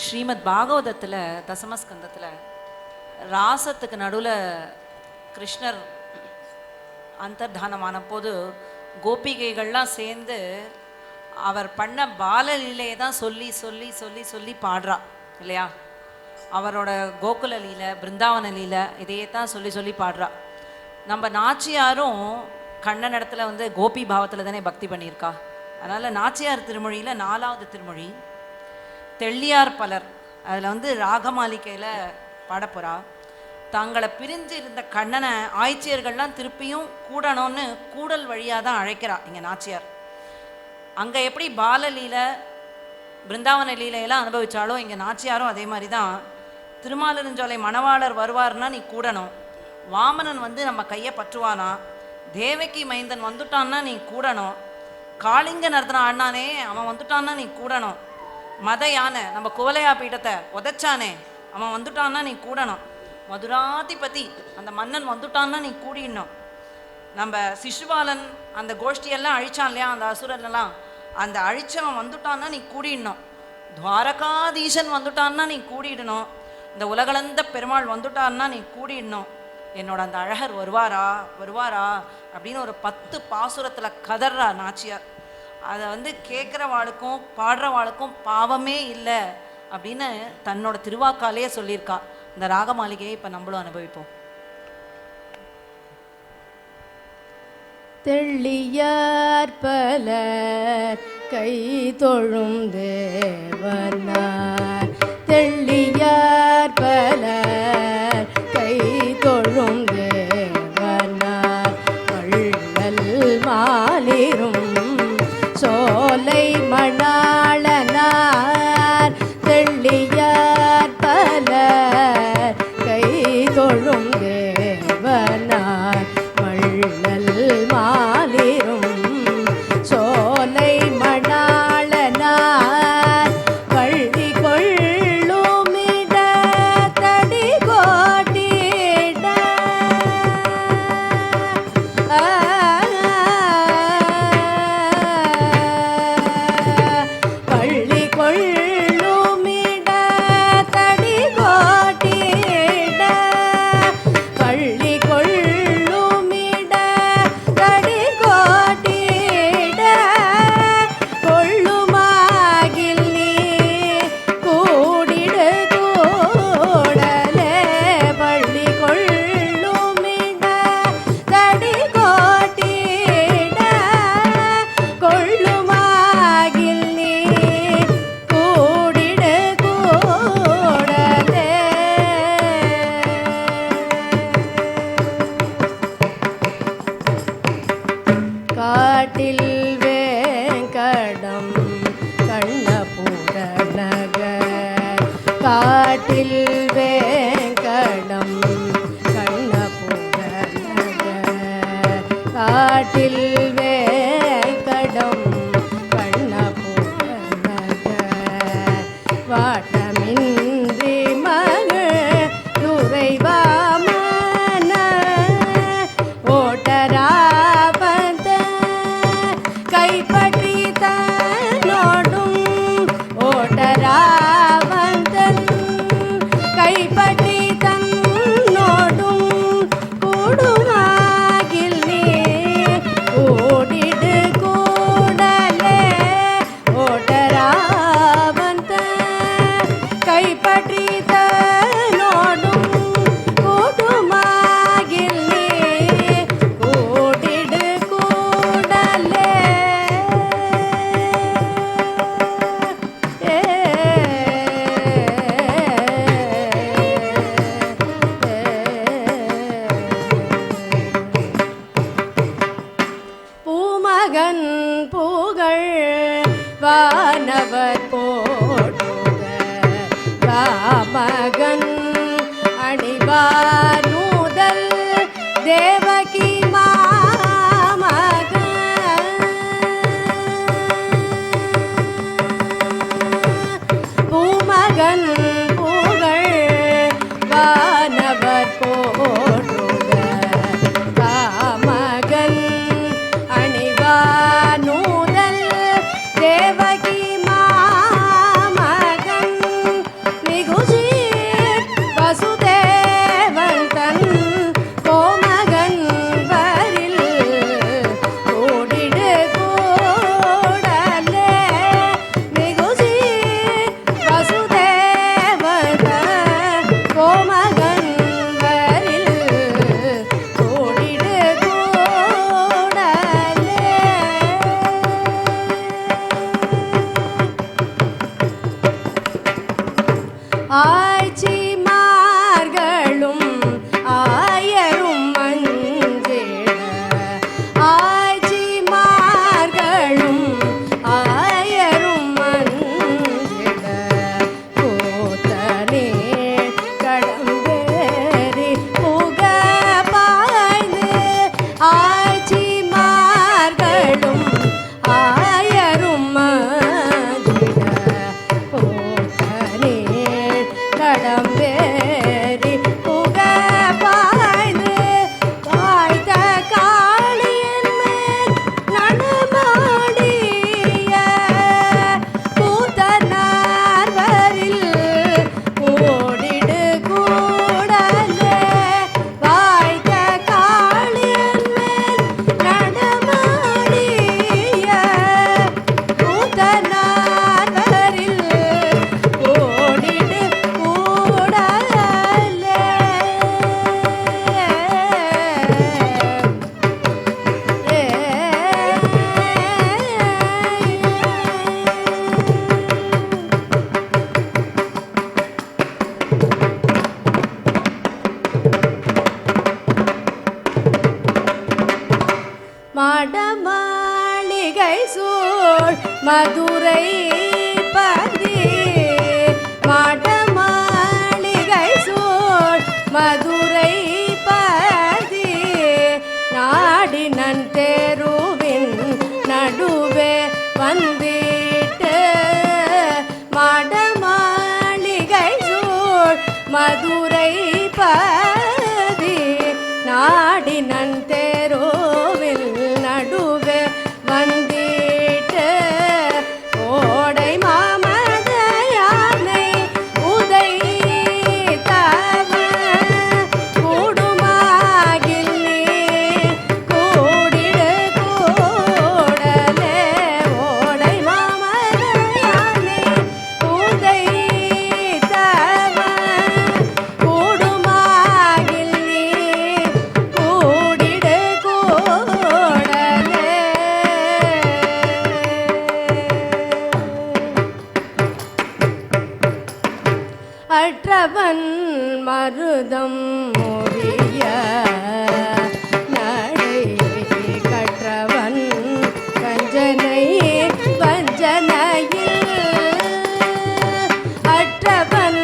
ஸ்ரீமத் பாகவதத்தில் தசமஸ்கந்தத்தில் ராசத்துக்கு நடுவில் கிருஷ்ணர் அந்தர்தானமான போது கோபிகைகள்லாம் சேர்ந்து அவர் பண்ண பாலலீலையை தான் சொல்லி சொல்லி சொல்லி சொல்லி பாடுறா இல்லையா? அவரோட கோகுல லீலை, பிருந்தாவன லீலை, இதையே தான் சொல்லி சொல்லி பாடுறா. நம்ம நாச்சியாரும் கண்ணன் இடத்துல வந்து கோபி பாவத்தில் தானே பக்தி பண்ணியிருக்கா. அதனால் நாச்சியார் திருமொழியில் 4வது திருமொழி தெள்ளியார் பலர், அதில் வந்து ராகமாளிகையில் பாடப்போகிறா. தங்களை பிரிஞ்சு இருந்த கண்ணனை ஆய்ச்சியர்கள்லாம் திருப்பியும் கூடணும்னு கூடல் வழியாக தான் அழைக்கிறா இங்கே நாச்சியார். அங்கே எப்படி பாலலீலை பிருந்தாவன லீலையெல்லாம் அனுபவித்தாலும் இங்கே நாச்சியாரும் அதே மாதிரி தான். திருமாலிருஞ்சோலை மணவாளர் வருவார்னா நீ கூடணும், வாமனன் வந்து நம்ம கையை பற்றுவானா, தேவகி மைந்தன் வந்துட்டான்னா நீ கூடணும், காளிங்க நர்த்தனம் ஆடினானே அவன் வந்துட்டான்னா நீ கூடணும், மத யானை நம்ம குவலையா பீடத்தை உதைச்சானே அவன் வந்துட்டான்னா நீ கூடணும், மதுராதிபதி அந்த மன்னன் வந்துட்டான்னா நீ கூடிடணும், நம்ம சிசுபாலன் அந்த கோஷ்டியெல்லாம் அழிச்சான் இல்லையா அந்த அசுரன்லாம், அந்த அழிச்சவன் வந்துட்டான்னா நீ கூடிடணும், துவாரகாதீசன் வந்துட்டான்னா நீ கூடிடணும், இந்த உலகளந்த பெருமாள் வந்துட்டான்னா நீ கூடிடணும், என்னோட அந்த அழகர் வருவாரா வருவாரா அப்படின்னு ஒரு 10 பாசுரத்தில் கதறா நாச்சியார். அதை வந்து கேட்குறவாளுக்கும் பாடுறவாளுக்கும் பாவமே இல்லை அப்படின்னு தன்னோட திருவாக்காலே சொல்லியிருக்கா. இந்த ராகமாளிகையை இப்போ நம்மளும் அனுபவிப்போம். தெள்ளியார் பலர் கை தொழும் தேவனார், தெள்ளியார் பலர் கை தொழும் தேவனார், வள்ளல் மாலிரும் சோலை மணாளனார், தெள்ளியார் பலர் கை தொழும் தேவனார், வள்ளல் மாலிரும் சோலை மணாளனார், வள்ளி கொள்ளுமிட தடி கோட்டிட வள்ளி கொள்ளுமிட தடி கோட்டிட, வள்ளி கொள்ளுமிட தடி கோட்டிட, கொள்ளுமாகில் நீ கூடிடு கூடலே, வள்ளி கொள்ளுமிட தடி கோட்டிட, கொள்ளுமாகில் நீ கூடிடு கூடலே. காட்டில் வேங்கடம் கண்ணபுர நகர், காட்டில் வேங்கடம் கண்ணபுர நகர், காட்டில் வேங்கடம் கண்ணபுர நகர், வாட்டமின்றி மகள் துரைவாமன ஓட்டராபந்த கைப்பற்றி தன்னோடும், ஓட்டராவந்தன் கைப்பற்றி தன்னோடும், கூடுமாகில் நீ கூடிடு கூடலே, ஓட்டராவந்தன் கைப்பற்றி தன்னோடும், கூடுமாகில் நீ கூடிடு கூடலே. பூமகன் புகழ் வானவர் போற்றுக, ராமகன் அணிவார் நூதல் தேவகி மாமகன், பூமகன் புகழ் வானவர் போற்றுக, ராமகன் அணிவார் நூதல் தேவகி மாமகன், ஆய்ச்சிமார்களும் ஆயரும் மஞ்சிட ஆய்ச்சிமார்களும் ஆயரும் மஞ்சிட கூத்தனே கடம்பேறி புக பாய்ந்து ஆய்ச்சிமார்களும் ஆயரும் மஞ்சிட கூத்தனே கடம்பேறி புக பாய்ந்து பாய்ந்த காளியின் மேல் நடமாடிய கூத்தனார்வரில் கூடிடு கூடலே வாய்ந்த காளியின் மேல் நடமாடிய கூத்தனார்வரில் கூடிடு மாடமாளிகை சூழ் மதுரை பதி மாடமாளிகை சூழ் மதுரை பதி நாடினன் தேருவின் நடுவே வந்திட்டு மாடமாளிகை சூழ் மதுரை பதி நாடினன் தேரோவில் நடுவே வந்திட்டு ஓடை மாமத யானை உதை தவ கூடுமாகில் நீ கூடிடு கூடலே ஓடை மாமத யானை உதை தவ கூடுமாகில் நீ கூடிடு கூடலே அற்றவன் மருதம் மொழிய நடை கற்றவன் கஞ்சனை வஞ்சனையில் அற்றவன்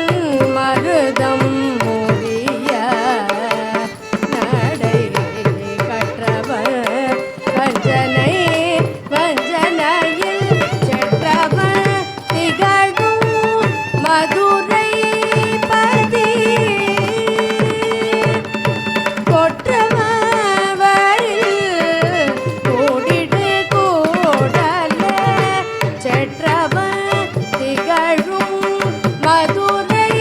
மருதம் மொழிய நடை கற்றவன் கஞ்சனை வஞ்சனையில் செற்றவன் திகழும் மதுரை பதி கொற்றவரில் கூடிடு கூடலே செற்றவன் திகழும் மதுரை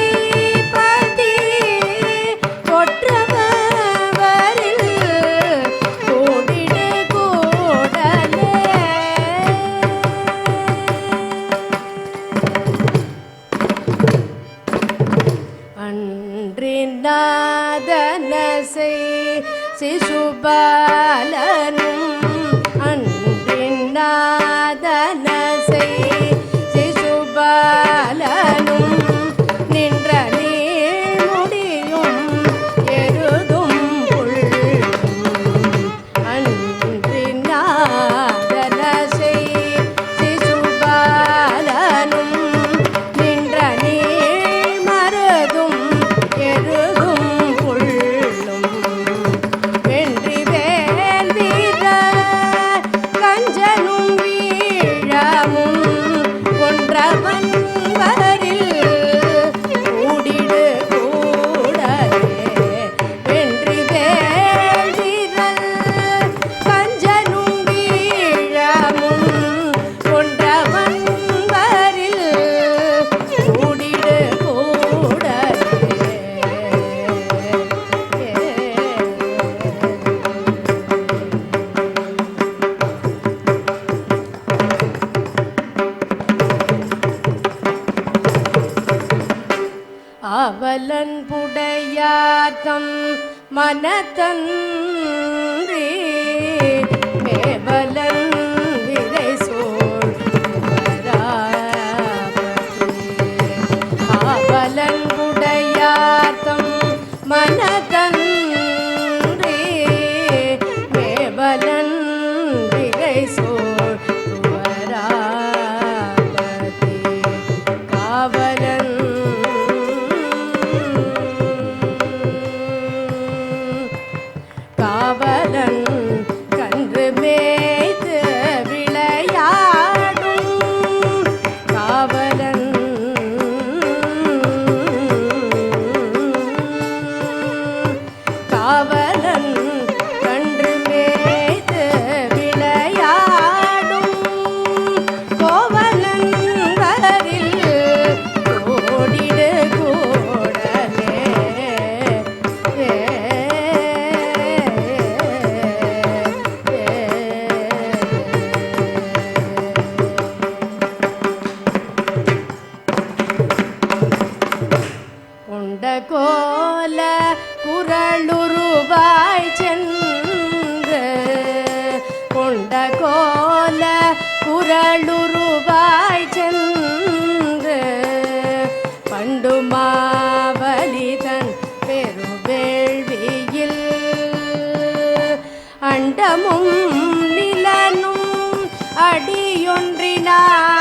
பதி கொற்றவரில் கூடிடு கூடலே அன்றிநாதனசை சிசுபாலனும் அன்றிநாதனசை சிசுபாலனும் நின்ற நீழ்முடியும் எருதும் புள்ளும் அன்றிநாதனசை சிசுபாலனும் நின்ற நீழ்மருதும் எருதும் புள்ளும் வென்றி வேல் வீரர் கஞ்சனும் வீழமும் கொன்றவன் வரில் கூடிடு கூடலே வென்றி வேல் வீரர் கஞ்சனும் வீழமும் கொன்றவன் வரில் கூடிடு அவலன் புடையார்த்தம் மனத்தன்றி மேவலன் விதை சோழ் மேவலன்புடையார்த்தம் மனதன்றி மேவலன் விரை சோழ் துவராபதி காவலன் காவலன் கன்று மேய்த்து விளையாடும் காவலன் காவலன் கன்று மேய்த்து விளையாடும் கோவலன் வரில் ஓடிடு கூடலே கொண்ட கோல குரலுருவாய் சென்று கொண்ட கோல குரலுருவாய் சென்று பண்டுமாவலிதன் பெருவேள்வியில் அண்டமும் நிலனும் அடியொன்றினார்